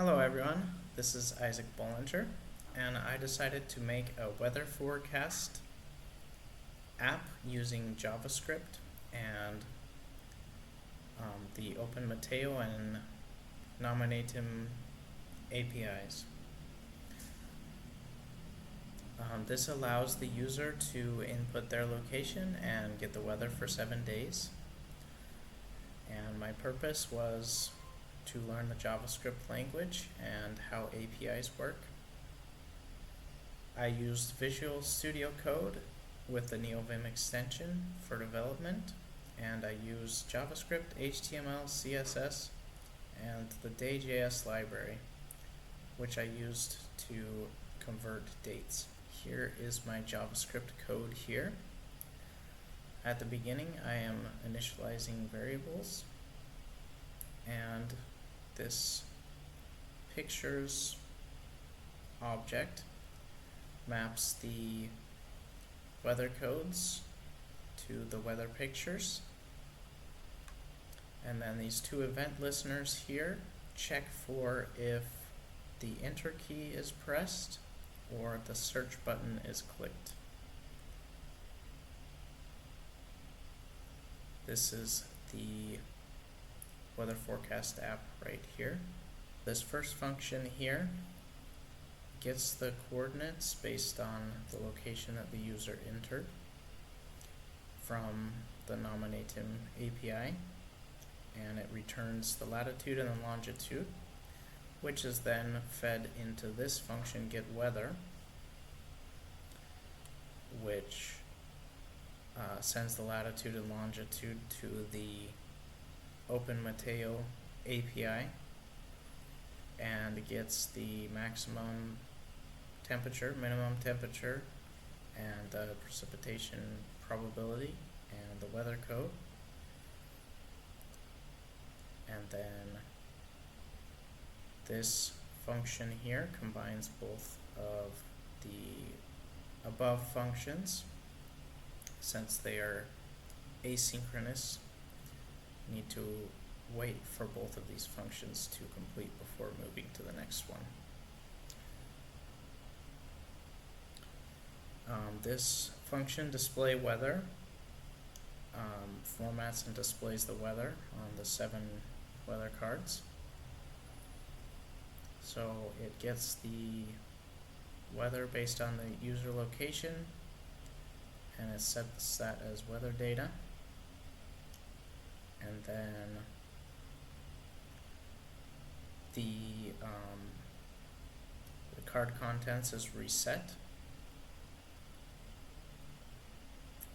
Hello everyone, this is Isaac Bollinger, and I decided to make a weather forecast app using JavaScript and the Open Mateo and Nominatim APIs. This allows the user to input their location and get the weather for 7 days. And my purpose was to learn the JavaScript language and how APIs work. I used Visual Studio Code with the NeoVim extension for development, and I used JavaScript, HTML, CSS, and the Day.js library, which I used to convert dates. Here is my JavaScript code here. At the beginning, I am initializing variables, and this pictures object maps the weather codes to the weather pictures, and then these two event listeners here check for if the enter key is pressed or the search button is clicked. This is the weather forecast app right here. This first function here gets the coordinates based on the location that the user entered from the Nominatim API, and it returns the latitude and the longitude, which is then fed into this function getWeather, which sends the latitude and longitude to the Open Mateo API and gets the maximum temperature, minimum temperature, and the precipitation probability and the weather code. And then this function here combines both of the above functions. Since they are asynchronous, you need to wait for both of these functions to complete before moving to the next one. This function display weather formats and displays the weather on the 7 weather cards. So it gets the weather based on the user location, and it sets that as weather data, and then the card contents is reset,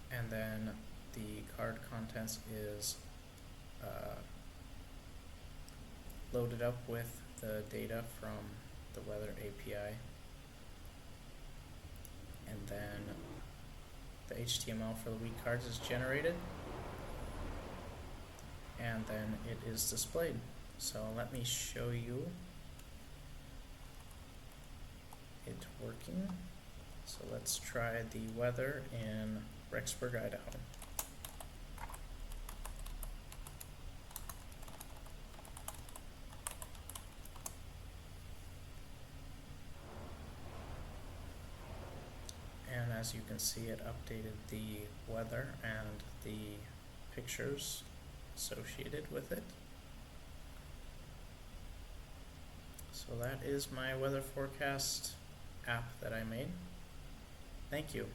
and then the card contents is loaded up with the data from the weather API, and then the HTML for the week cards is generated, and then it is displayed. So let me show you it working. So let's try the weather in Rexburg, Idaho. And as you can see, it updated the weather and the pictures associated with it. So that is my weather forecast app that I made. Thank you.